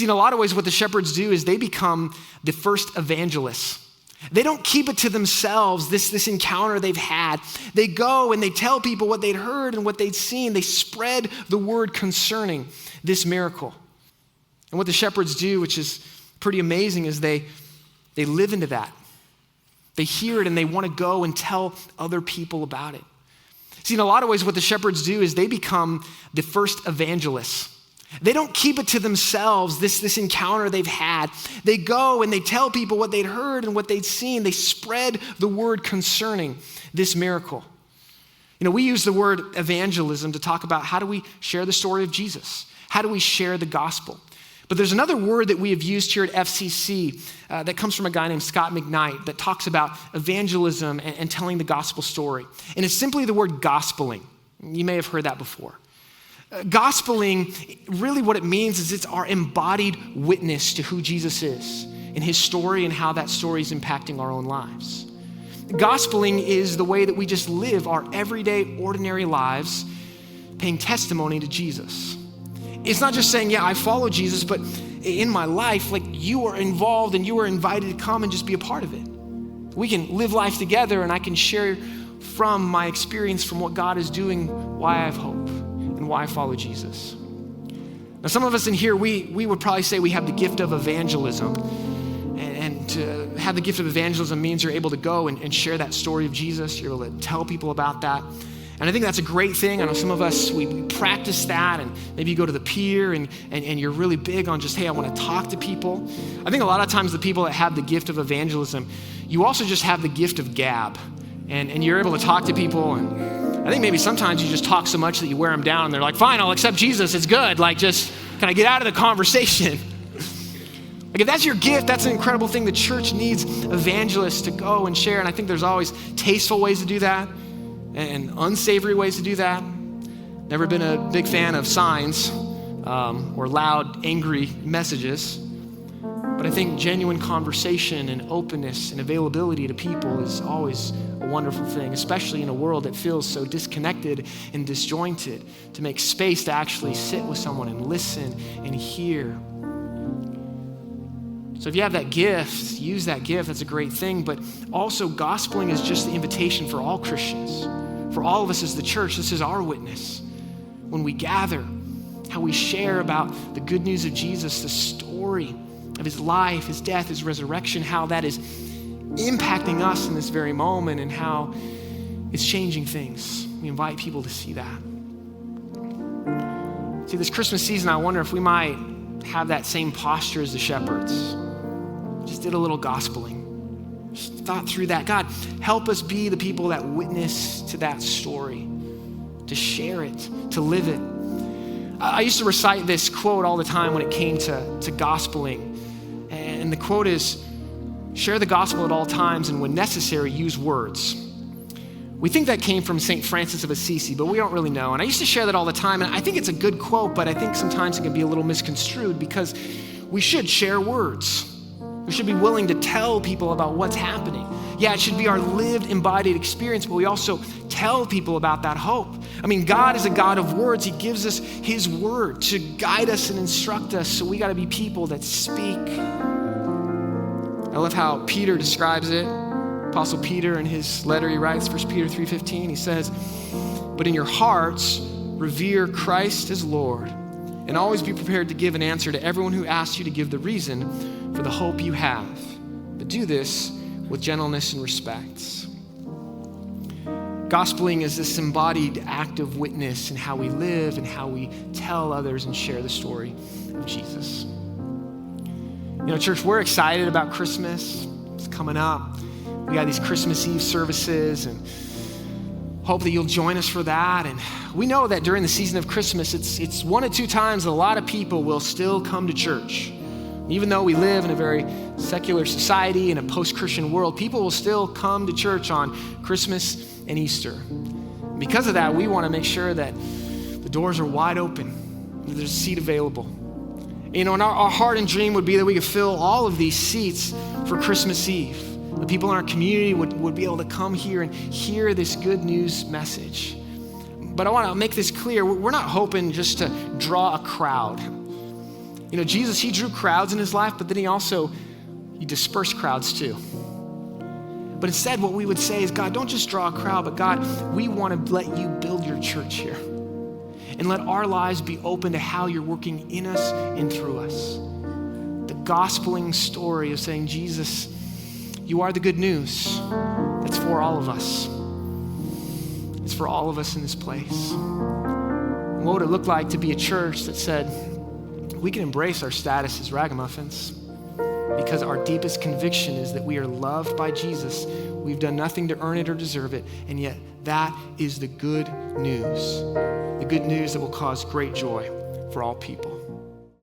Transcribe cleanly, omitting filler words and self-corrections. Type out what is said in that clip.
See, in a lot of ways, what the shepherds do is they become the first evangelists. They don't keep it to themselves, this encounter they've had. They go and they tell people what they'd heard and what they'd seen. They spread the word concerning this miracle. And what the shepherds do, which is pretty amazing, is they live into that. They hear it and they want to go and tell other people about it. See, in a lot of ways, what the shepherds do is they become the first evangelists. They don't keep it to themselves, this encounter they've had. They go and they tell people what they'd heard and what they'd seen. They spread the word concerning this miracle. You know, we use the word evangelism to talk about how do we share the story of Jesus? How do we share the gospel? But there's another word that we have used here at FCC that comes from a guy named Scott McKnight that talks about evangelism and telling the gospel story. And it's simply the word gospeling. You may have heard that before. Gospeling, really what it means is it's our embodied witness to who Jesus is and his story and how that story is impacting our own lives. Gospeling is the way that we just live our everyday, ordinary lives, paying testimony to Jesus. It's not just saying, yeah, I follow Jesus, but in my life, like you are involved and you are invited to come and just be a part of it. We can live life together and I can share from my experience from what God is doing, why I have hope and why I follow Jesus. Now, some of us in here, we would probably say we have the gift of evangelism. And to have the gift of evangelism means you're able to go and share that story of Jesus. You're able to tell people about that. And I think that's a great thing. I know some of us, we practice that, and maybe you go to the pier and you're really big on just, hey, I want to talk to people. I think a lot of times the people that have the gift of evangelism, you also just have the gift of gab. And you're able to talk to people, and I think maybe sometimes you just talk so much that you wear them down, and they're like, fine, I'll accept Jesus, it's good. Like, just, can I get out of the conversation? Like, if that's your gift, that's an incredible thing. The church needs evangelists to go and share, and I think there's always tasteful ways to do that and unsavory ways to do that. Never been a big fan of signs or loud, angry messages. But I think genuine conversation and openness and availability to people is always a wonderful thing, especially in a world that feels so disconnected and disjointed, to make space to actually sit with someone and listen and hear. So if you have that gift, use that gift, that's a great thing. But also, gospeling is just the invitation for all Christians. For all of us as the church, this is our witness. When we gather, how we share about the good news of Jesus, the story of his life, his death, his resurrection, how that is impacting us in this very moment and how it's changing things. We invite people to see that. See, this Christmas season, I wonder if we might have that same posture as the shepherds. Just did a little gospeling. Just thought through that. God, help us be the people that witness to that story, to share it, to live it. I used to recite this quote all the time when it came to gospeling. And the quote is, share the gospel at all times, and when necessary, use words. We think that came from St. Francis of Assisi, but we don't really know. And I used to share that all the time, and I think it's a good quote, but I think sometimes it can be a little misconstrued because we should share words. We should be willing to tell people about what's happening. Yeah, it should be our lived, embodied experience, but we also tell people about that hope. I mean, God is a God of words. He gives us his word to guide us and instruct us, so we got to be people that speak. I love how Peter describes it. Apostle Peter, in his letter, he writes, 1 Peter 3:15, he says, but in your hearts, revere Christ as Lord, and always be prepared to give an answer to everyone who asks you to give the reason for the hope you have. But do this with gentleness and respect. Gospeling is this embodied act of witness in how we live and how we tell others and share the story of Jesus. You know, church, we're excited about Christmas. It's coming up. We got these Christmas Eve services, and hope that you'll join us for that. And we know that during the season of Christmas, it's one of two times that a lot of people will still come to church. Even though we live in a very secular society, in a post-Christian world, people will still come to church on Christmas and Easter. And because of that, we want to make sure that the doors are wide open, that there's a seat available. You know, and our heart and dream would be that we could fill all of these seats for Christmas Eve. The people in our community would be able to come here and hear this good news message. But I want to make this clear. We're not hoping just to draw a crowd. You know, Jesus, he drew crowds in his life, but then he dispersed crowds too. But instead, what we would say is, God, don't just draw a crowd, but God, we want to let you build your church here. And let our lives be open to how you're working in us and through us. The gospeling story of saying, Jesus, you are the good news. That's for all of us. It's for all of us in this place. And what would it look like to be a church that said, we can embrace our status as ragamuffins because our deepest conviction is that we are loved by Jesus. We've done nothing to earn it or deserve it, and yet that is the good news. The good news that will cause great joy for all people.